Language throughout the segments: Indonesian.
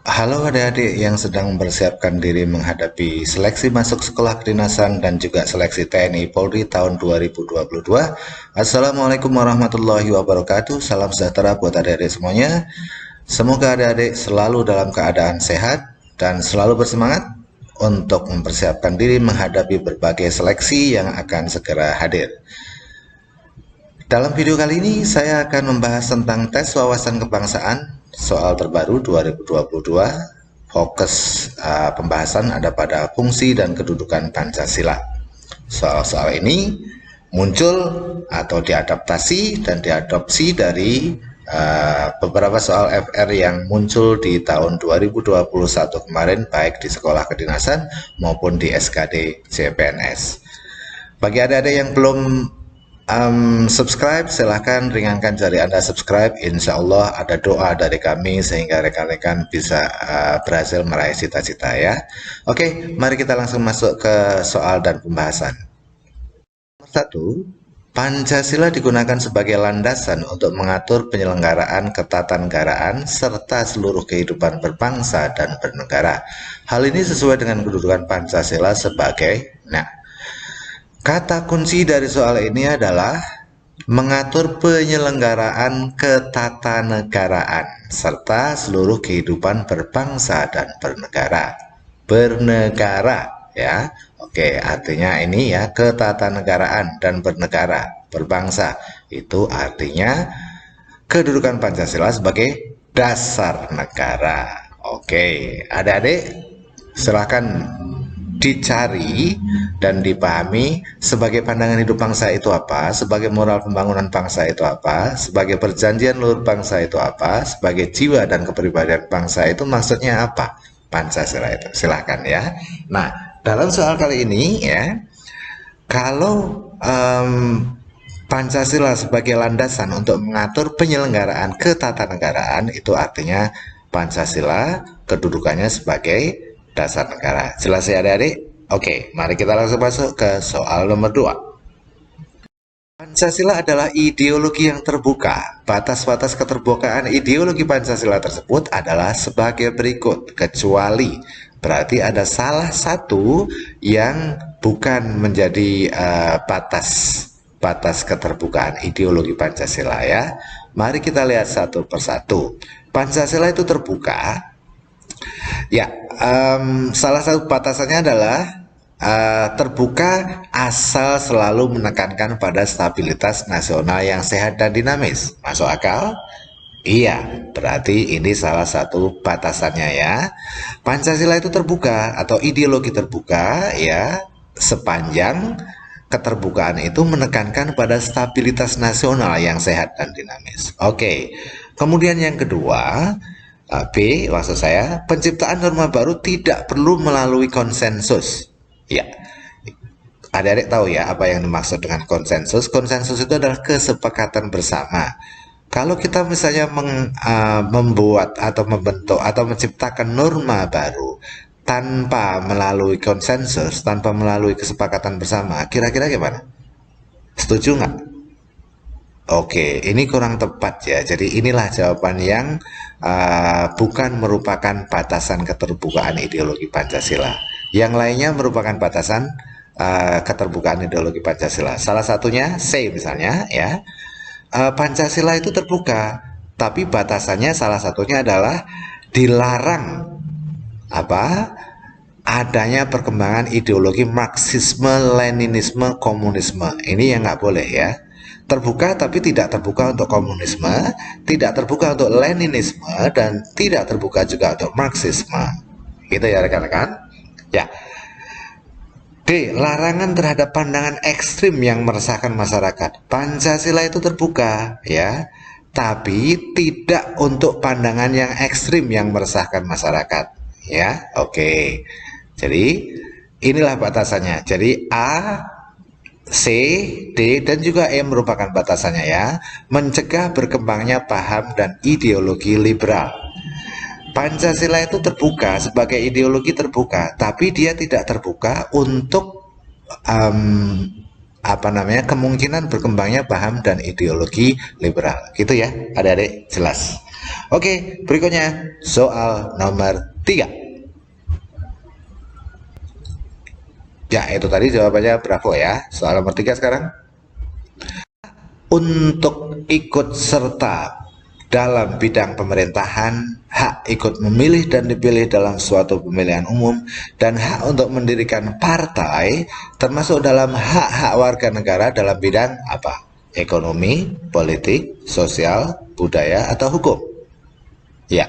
Halo adik-adik yang sedang mempersiapkan diri menghadapi seleksi masuk sekolah kedinasan dan juga seleksi TNI Polri tahun 2022. Assalamualaikum warahmatullahi wabarakatuh. Salam sejahtera buat adik-adik semuanya. Semoga adik-adik selalu dalam keadaan sehat dan selalu bersemangat untuk mempersiapkan diri menghadapi berbagai seleksi yang akan segera hadir. Dalam video kali ini saya akan membahas tentang tes wawasan kebangsaan soal terbaru 2022. Fokus pembahasan ada pada fungsi dan kedudukan Pancasila. Soal-soal ini muncul atau diadaptasi dan diadopsi dari beberapa soal FR yang muncul di tahun 2021 kemarin, baik di sekolah kedinasan maupun di SKD CPNS. Bagi adik-adik yang belum subscribe, silahkan ringankan jari Anda subscribe. Insya Allah ada doa dari kami sehingga rekan-rekan bisa berhasil meraih cita-cita ya. Oke, mari kita langsung masuk ke soal dan pembahasan. Nomor 1, Pancasila digunakan sebagai landasan untuk mengatur penyelenggaraan ketatanegaraan serta seluruh kehidupan berbangsa dan bernegara. Hal ini sesuai dengan kedudukan Pancasila sebagai, kata kunci dari soal ini adalah mengatur penyelenggaraan ketatanegaraan serta seluruh kehidupan berbangsa dan bernegara. Bernegara ya. Oke, artinya ini ya, ketatanegaraan dan bernegara, berbangsa. Itu artinya kedudukan Pancasila sebagai dasar negara. Oke, adik-adik silahkan dicari dan dipahami sebagai pandangan hidup bangsa itu apa, sebagai moral pembangunan bangsa itu apa, sebagai perjanjian luhur bangsa itu apa, sebagai jiwa dan kepribadian bangsa itu maksudnya apa, Pancasila itu. Silahkan ya. Nah, dalam soal kali ini ya, kalau Pancasila sebagai landasan untuk mengatur penyelenggaraan ketatanegaraan, itu artinya Pancasila kedudukannya sebagai dasar negara. Jelas ya adik-adik? Oke, mari kita langsung masuk ke soal nomor 2. Pancasila adalah ideologi yang terbuka. Batas-batas keterbukaan ideologi Pancasila tersebut adalah sebagai berikut, kecuali berarti ada salah satu yang bukan menjadi batas keterbukaan ideologi Pancasila ya. Mari kita lihat satu persatu. Pancasila itu terbuka. Ya, salah satu batasannya adalah terbuka asal selalu menekankan pada stabilitas nasional yang sehat dan dinamis. Masuk akal? Iya, berarti ini salah satu batasannya ya. Pancasila itu terbuka atau ideologi terbuka ya, sepanjang keterbukaan itu menekankan pada stabilitas nasional yang sehat dan dinamis. Oke, kemudian yang kedua, B, maksud saya, penciptaan norma baru tidak perlu melalui konsensus. Ya, adik-adik tahu ya apa yang dimaksud dengan konsensus. Konsensus itu adalah kesepakatan bersama. Kalau kita misalnya membuat atau membentuk atau menciptakan norma baru tanpa melalui konsensus, tanpa melalui kesepakatan bersama, kira-kira gimana? Setuju nggak? Oke, ini kurang tepat ya. Jadi inilah jawaban yang bukan merupakan batasan keterbukaan ideologi Pancasila. Yang lainnya merupakan batasan keterbukaan ideologi Pancasila. Salah satunya C misalnya ya. Pancasila itu terbuka, tapi batasannya salah satunya adalah dilarang apa? Adanya perkembangan ideologi Marxisme, Leninisme, komunisme. Ini yang nggak boleh ya. Terbuka tapi tidak terbuka untuk komunisme, tidak terbuka untuk Leninisme, dan tidak terbuka juga untuk Marxisme. Gitu ya rekan-rekan. Ya. D. Larangan terhadap pandangan ekstrim yang meresahkan masyarakat. Pancasila itu terbuka ya, tapi tidak untuk pandangan yang ekstrim yang meresahkan masyarakat. Ya, oke. Jadi inilah batasannya. Jadi A, C, D, dan juga E merupakan batasannya ya. Mencegah berkembangnya paham dan ideologi liberal. Pancasila itu terbuka sebagai ideologi terbuka, tapi dia tidak terbuka untuk kemungkinan berkembangnya paham dan ideologi liberal. Gitu ya, adik-adik, jelas. Oke, berikutnya soal nomor 3. Ya, itu tadi jawabannya, bravo ya. Soal nomor 3 sekarang. Untuk ikut serta dalam bidang pemerintahan, hak ikut memilih dan dipilih dalam suatu pemilihan umum, dan hak untuk mendirikan partai, termasuk dalam hak-hak warga negara dalam bidang apa? Ekonomi, politik, sosial, budaya, atau hukum. Ya,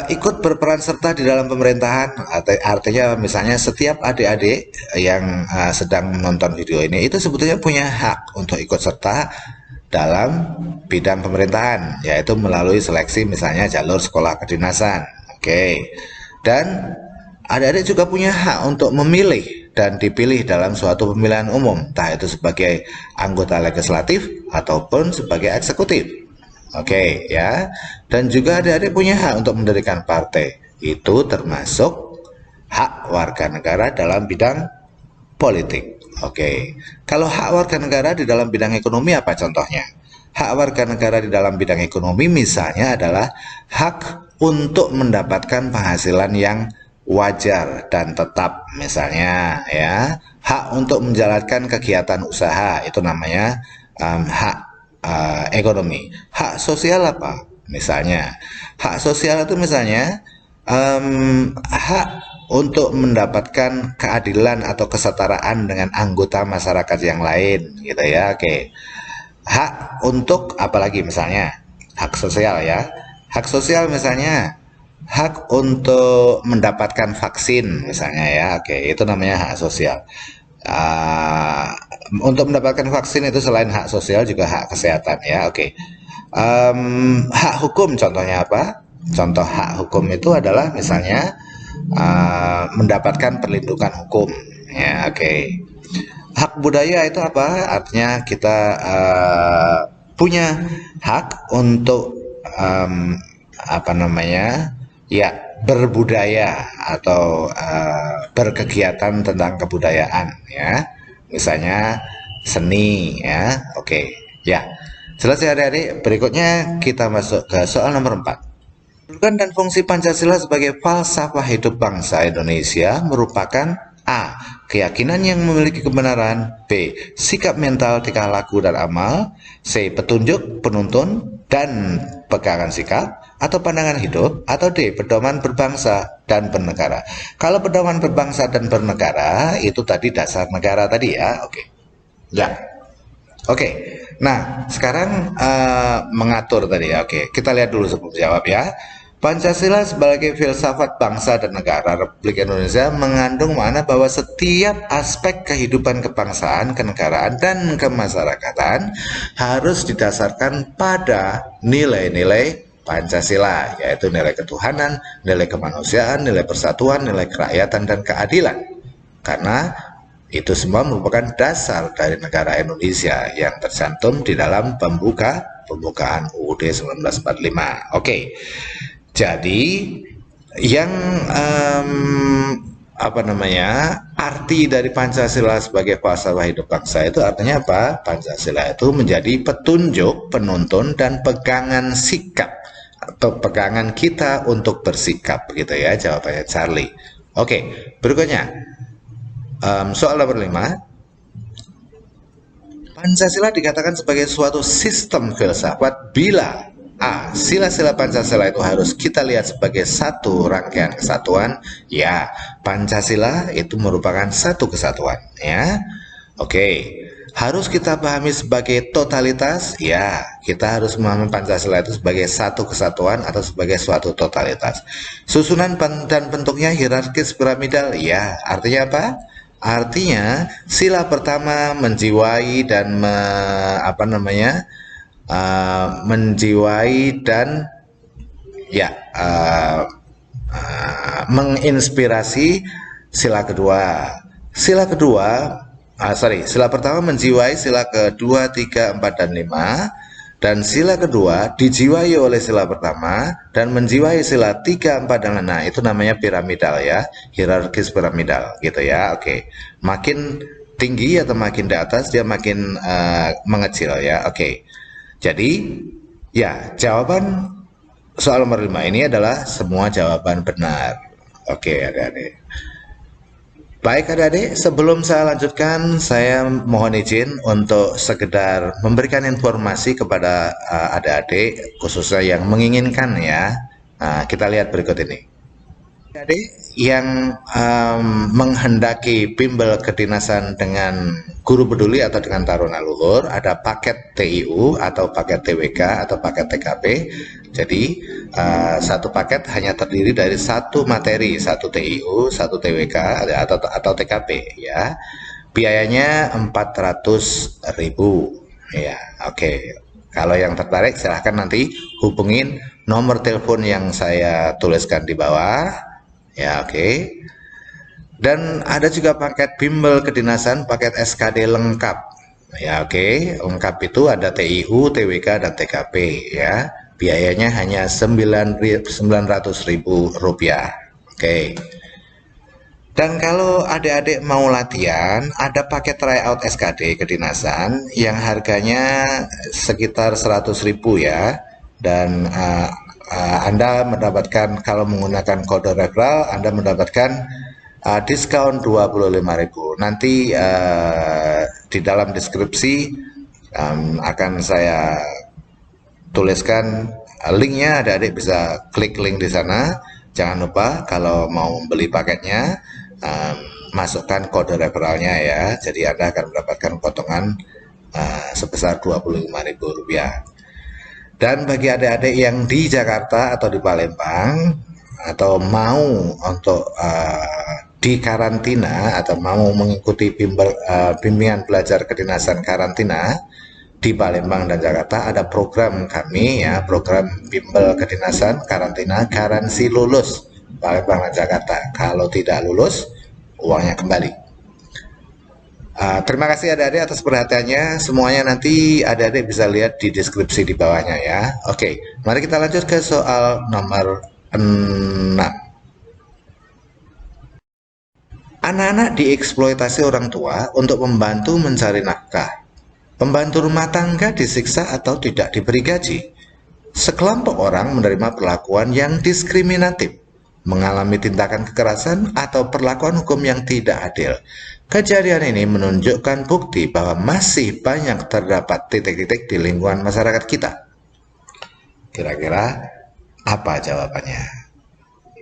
ikut berperan serta di dalam pemerintahan artinya misalnya setiap adik-adik yang sedang menonton video ini itu sebetulnya punya hak untuk ikut serta dalam bidang pemerintahan, yaitu melalui seleksi misalnya jalur sekolah kedinasan. Oke. Dan adik-adik juga punya hak untuk memilih dan dipilih dalam suatu pemilihan umum, entah itu sebagai anggota legislatif ataupun sebagai eksekutif. Oke ya, dan juga adik-adik punya hak untuk mendirikan partai. Itu termasuk hak warga negara dalam bidang politik. Oke, kalau hak warga negara di dalam bidang ekonomi apa contohnya? Hak warga negara di dalam bidang ekonomi misalnya adalah hak untuk mendapatkan penghasilan yang wajar dan tetap, misalnya ya, hak untuk menjalankan kegiatan usaha, itu namanya hak ekonomi. Hak sosial apa? Misalnya, hak sosial itu misalnya hak untuk mendapatkan keadilan atau kesetaraan dengan anggota masyarakat yang lain, gitu ya. Oke. Hak untuk apalagi misalnya hak sosial ya. Hak sosial misalnya hak untuk mendapatkan vaksin misalnya ya. Oke, itu namanya hak sosial. Untuk mendapatkan vaksin itu selain hak sosial juga hak kesehatan ya. Oke. Hak hukum contohnya apa? Contoh hak hukum itu adalah misalnya mendapatkan perlindungan hukum ya. Oke. Hak budaya itu apa? Artinya kita punya hak untuk apa namanya ya, berbudaya atau berkegiatan tentang kebudayaan ya, misalnya seni ya. Oke ya, selesai adik-adik. Berikutnya kita masuk ke soal nomor 4. Kedudukan dan fungsi Pancasila sebagai falsafah hidup bangsa Indonesia merupakan A. Keyakinan yang memiliki kebenaran. B. Sikap mental, tingkah laku, dan amal. C. Petunjuk, penuntun, dan pegangan sikap atau pandangan hidup. Atau D. Pedoman berbangsa dan bernegara. Kalau pedoman berbangsa dan bernegara itu tadi dasar negara tadi ya. Oke. Ya. Oke. Nah, sekarang mengatur tadi ya. Oke, kita lihat dulu sebelum jawab ya. Pancasila sebagai filsafat bangsa dan negara Republik Indonesia mengandung makna bahwa setiap aspek kehidupan kebangsaan, kenegaraan, dan kemasyarakatan harus didasarkan pada nilai-nilai Pancasila, yaitu nilai ketuhanan, nilai kemanusiaan, nilai persatuan, nilai kerakyatan, dan keadilan. Karena itu semua merupakan dasar dari negara Indonesia yang tercantum di dalam pembukaan UUD 1945. Oke. Jadi yang apa namanya, arti dari Pancasila sebagai falsafah hidup bangsa itu artinya apa? Pancasila itu menjadi petunjuk, penuntun, dan pegangan sikap atau pegangan kita untuk bersikap, gitu ya. Jawabannya Charlie. Oke, berikutnya soal nomor 5. Pancasila dikatakan sebagai suatu sistem filsafat bila A. Sila-sila Pancasila itu harus kita lihat sebagai satu rangkaian kesatuan. Ya, Pancasila itu merupakan satu kesatuan ya. Oke. Harus kita pahami sebagai totalitas. Ya, kita harus memahami Pancasila itu sebagai satu kesatuan atau sebagai suatu totalitas. Susunan dan bentuknya hierarkis piramidal. Ya, artinya apa? Artinya sila pertama menjiwai dan menjiwai dan ya menginspirasi sila kedua. Sila pertama menjiwai sila kedua, 3, 4, dan 5. Dan sila kedua dijiwai oleh sila pertama dan menjiwai sila 3, 4, dan 5. Nah, itu namanya piramidal ya, hierarkis piramidal gitu ya. Oke, makin tinggi atau makin di atas dia makin mengecil ya. Oke, jadi ya jawaban soal nomor 5 ini adalah semua jawaban benar. Oke, adik-adik. Baik adik-adik, sebelum saya lanjutkan, saya mohon izin untuk sekedar memberikan informasi kepada adik-adik, khususnya yang menginginkan ya. Kita lihat berikut ini. Adik yang menghendaki bimbel kedinasan dengan guru peduli atau dengan taruna luhur, ada paket TIU atau paket TWK atau paket TKP. Jadi satu paket hanya terdiri dari satu materi, satu TIU, satu TWK atau TKP ya. Biayanya 400.000 ya. Oke. Kalau yang tertarik silahkan nanti hubungin nomor telepon yang saya tuliskan di bawah. Ya, oke. Dan ada juga paket bimbel kedinasan, paket SKD lengkap. Ya, oke. Lengkap itu ada TIU, TWK, dan TKP ya. Biayanya hanya 900.000 rupiah. Oke. Dan kalau adik-adik mau latihan, ada paket tryout SKD kedinasan yang harganya sekitar 100.000 ya. Dan Anda mendapatkan, kalau menggunakan kode referral, Anda mendapatkan diskon 25.000. Nanti di dalam deskripsi akan saya tuliskan linknya, adik-adik bisa klik link di sana. Jangan lupa kalau mau beli paketnya, masukkan kode referralnya ya. Jadi Anda akan mendapatkan potongan sebesar 25.000 rupiah. Dan bagi adik-adik yang di Jakarta atau di Palembang atau mau untuk di karantina atau mau mengikuti bimbingan belajar kedinasan karantina di Palembang dan Jakarta, ada program kami ya, program bimbel kedinasan karantina garansi lulus Palembang dan Jakarta. Kalau tidak lulus, uangnya kembali. Terima kasih adik-adik atas perhatiannya. Semuanya nanti adik-adik bisa lihat di deskripsi di bawahnya ya. Oke, mari kita lanjut ke soal nomor 6. Anak-anak dieksploitasi orang tua untuk membantu mencari nafkah. Pembantu rumah tangga disiksa atau tidak diberi gaji. Sekelompok orang menerima perlakuan yang diskriminatif, mengalami tindakan kekerasan atau perlakuan hukum yang tidak adil. Kejadian ini menunjukkan bukti bahwa masih banyak terdapat titik-titik di lingkungan masyarakat kita. Kira-kira apa jawabannya?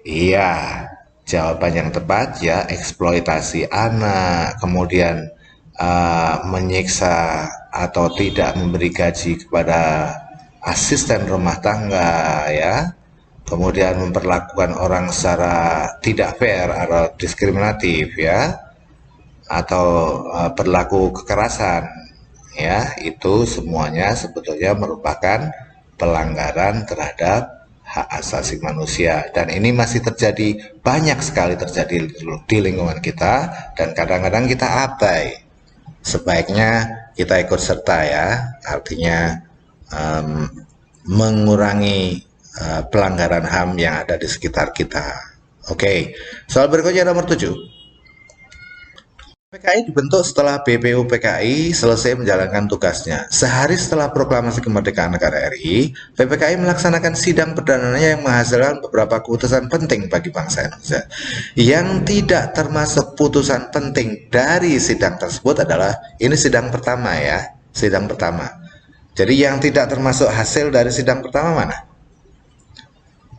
Iya, jawaban yang tepat ya, eksploitasi anak, kemudian menyiksa atau tidak memberi gaji kepada asisten rumah tangga ya, kemudian memperlakukan orang secara tidak fair atau diskriminatif ya, atau berlaku kekerasan ya, itu semuanya sebetulnya merupakan pelanggaran terhadap hak asasi manusia, dan ini masih terjadi, banyak sekali terjadi di lingkungan kita, dan kadang-kadang kita abai. Sebaiknya kita ikut serta ya, artinya mengurangi pelanggaran HAM yang ada di sekitar kita. Oke, soal berikutnya nomor 7. PKI dibentuk setelah BPUPKI selesai menjalankan tugasnya. Sehari setelah proklamasi kemerdekaan negara RI, PPKI melaksanakan sidang perdananya yang menghasilkan beberapa keputusan penting bagi bangsa Indonesia. Yang tidak termasuk putusan penting dari sidang tersebut adalah, ini sidang pertama ya, sidang pertama. Jadi yang tidak termasuk hasil dari sidang pertama mana?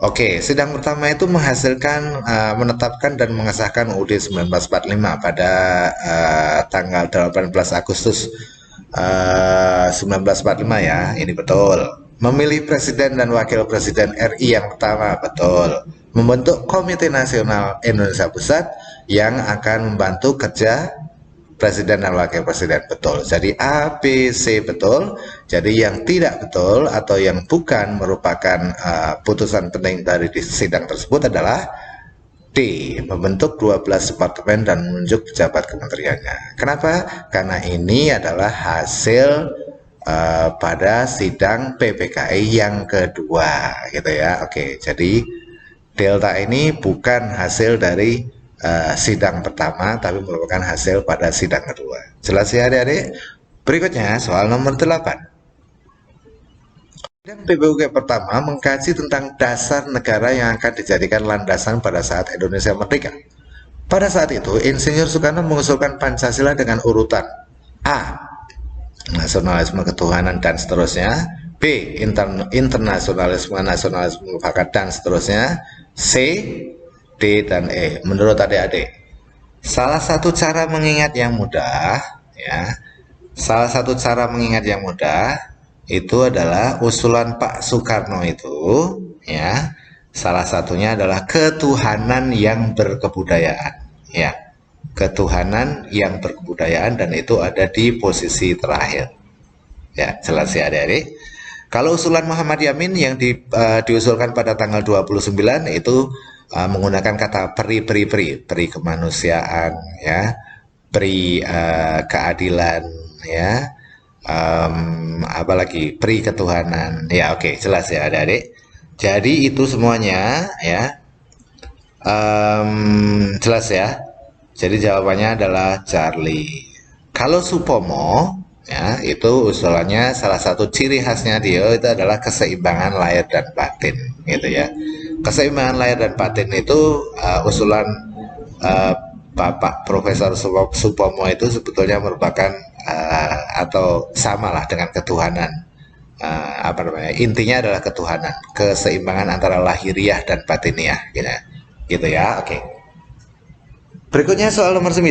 Oke, sidang pertama itu menghasilkan, menetapkan dan mengesahkan UUD 1945 pada tanggal 18 Agustus 1945 ya, ini betul. Memilih presiden dan wakil presiden RI yang pertama, betul. Membentuk Komite Nasional Indonesia Pusat yang akan membantu kerja presiden dan wakil presiden, betul. Jadi A, B, C betul. Jadi yang tidak betul atau yang bukan merupakan putusan penting dari sidang tersebut adalah D, membentuk 12 departemen dan menunjuk pejabat kementeriannya. Kenapa? Karena ini adalah hasil pada sidang PPKI yang kedua gitu ya. Oke, jadi delta ini bukan hasil dari sidang pertama, tapi merupakan hasil pada sidang kedua. Jelas ya adik-adik? Berikutnya soal nomor 8. Dan PBUK pertama mengkaji tentang dasar negara yang akan dijadikan landasan pada saat Indonesia merdeka. Pada saat itu, Insinyur Soekarno mengusulkan Pancasila dengan urutan A. Nasionalisme, ketuhanan, dan seterusnya. B. Internasionalisme, nasionalisme, mufakat, dan seterusnya. C. D dan E. Menurut adik-adik, salah satu cara mengingat yang mudah, ya, salah satu cara mengingat yang mudah itu adalah usulan Pak Soekarno itu, ya. Salah satunya adalah ketuhanan yang berkebudayaan, ya. Ketuhanan yang berkebudayaan, dan itu ada di posisi terakhir. Ya, jelas ya adik-adik. Kalau usulan Muhammad Yamin yang diusulkan pada tanggal 29 itu menggunakan kata peri kemanusiaan, ya, peri keadilan, ya, apalagi peri ketuhanan, ya. Oke, jelas ya adik-adik. Jadi itu semuanya, ya, jelas ya. Jadi jawabannya adalah Charlie. Kalau Supomo, ya, itu usulannya salah satu ciri khasnya dia itu adalah keseimbangan lahir dan batin, gitu ya. Keseimbangan lahir dan batin itu usulan uh, Bapak Profesor Supomo itu sebetulnya merupakan atau samalah dengan ketuhanan. Apa namanya? Intinya adalah ketuhanan, keseimbangan antara lahiriah dan batiniah, gitu, gitu ya. Oke. Berikutnya soal nomor 9.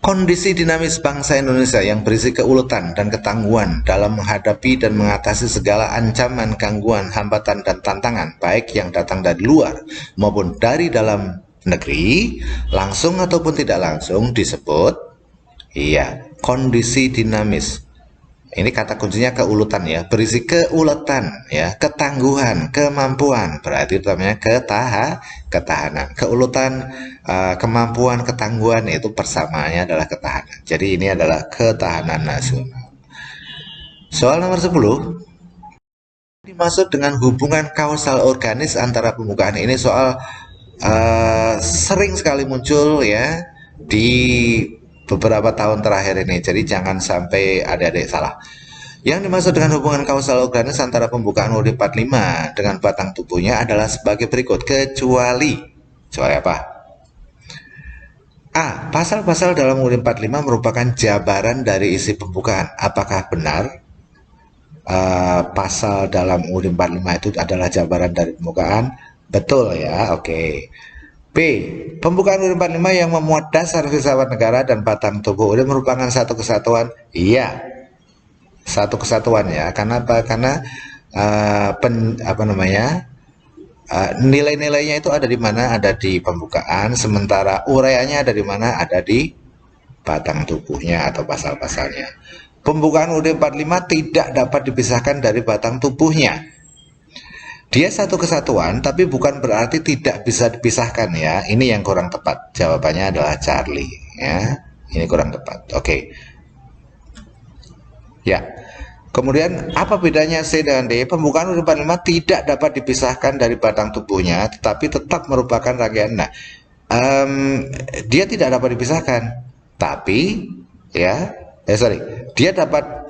Kondisi dinamis bangsa Indonesia yang berisi keuletan dan ketangguhan dalam menghadapi dan mengatasi segala ancaman, gangguan, hambatan, dan tantangan, baik yang datang dari luar maupun dari dalam negeri, langsung ataupun tidak langsung disebut, iya, kondisi dinamis. Ini kata kuncinya keuletan, ya, berisi keuletan, ya, ketangguhan, kemampuan, berarti namanya ketahanan. Keuletan, kemampuan, ketangguhan itu persamaannya adalah ketahanan. Jadi ini adalah ketahanan nasional. Soal nomor 10. Dimaksud dengan hubungan kausal organis antara pembukaan ini soal sering sekali muncul, ya, di beberapa tahun terakhir ini. Jadi jangan sampai adik-adik salah. Yang dimaksud dengan hubungan kausal organis antara pembukaan UUD 45 dengan batang tubuhnya adalah sebagai berikut. Kecuali apa? A. Pasal-pasal dalam UUD 45 merupakan jabaran dari isi pembukaan. Apakah benar pasal dalam UUD 45 itu adalah jabaran dari pembukaan? Betul ya, oke. B. Pembukaan UUD 45 yang memuat dasar filsafat negara dan batang tubuh UUD merupakan satu kesatuan? Iya, satu kesatuan ya. Karena apa? Karena nilai-nilainya itu ada di mana? Ada di pembukaan, sementara uraiannya ada di mana? Ada di batang tubuhnya atau pasal-pasalnya. Pembukaan UUD 45 tidak dapat dipisahkan dari batang tubuhnya. Dia satu kesatuan, tapi bukan berarti tidak bisa dipisahkan, ya. Ini yang kurang tepat. Jawabannya adalah Charlie, ya. Ini kurang tepat. Oke. Ya. Kemudian apa bedanya C dengan D? Pembukaan UUD 45 tidak dapat dipisahkan dari batang tubuhnya, tetapi tetap merupakan rangkaian. Nah, dia tidak dapat dipisahkan, tapi, ya, dia dapat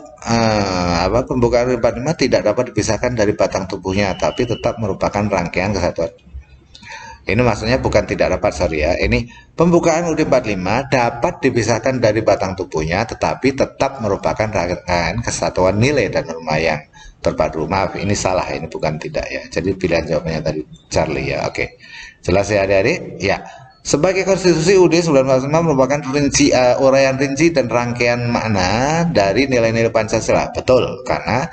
pembukaan UUD 45 tidak dapat dipisahkan dari batang tubuhnya, tapi tetap merupakan rangkaian kesatuan. Ini maksudnya bukan tidak dapat, ya. Ini pembukaan UUD 45 dapat dipisahkan dari batang tubuhnya, tetapi tetap merupakan rangkaian kesatuan nilai dan norma yang terpadu. Maaf, ini salah, ini bukan tidak, ya. Jadi pilihan jawabannya tadi Charlie, ya. Oke. Jelas ya adik-adik? Ya. Sebagai konstitusi UUD 1945 merupakan uraian rinci dan rangkaian makna dari nilai-nilai Pancasila. Betul, karena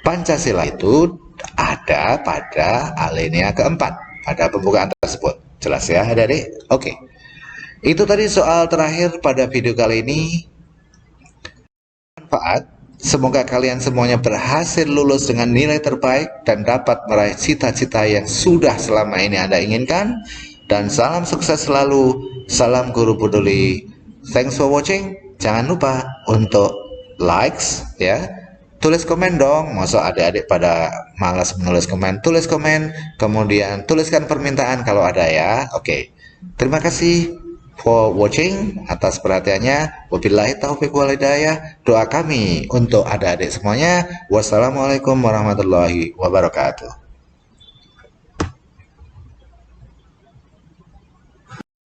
Pancasila itu ada pada alinea keempat pada pembukaan tersebut. Jelas ya adik-adik? Oke. Itu tadi soal terakhir pada video kali ini. Manfaat. Semoga kalian semuanya berhasil lulus dengan nilai terbaik dan dapat meraih cita-cita yang sudah selama ini Anda inginkan. Dan salam sukses selalu, salam guru peduli. Thanks for watching. Jangan lupa untuk likes, ya. Tulis komen dong. Masa adik-adik pada malas menulis komen? Tulis komen, kemudian tuliskan permintaan kalau ada, ya. Oke. Terima kasih. for watching, atas perhatiannya. Wabillahi taufiq wal hidayah. Doa kami untuk adik-adik semuanya. Wassalamualaikum warahmatullahi wabarakatuh.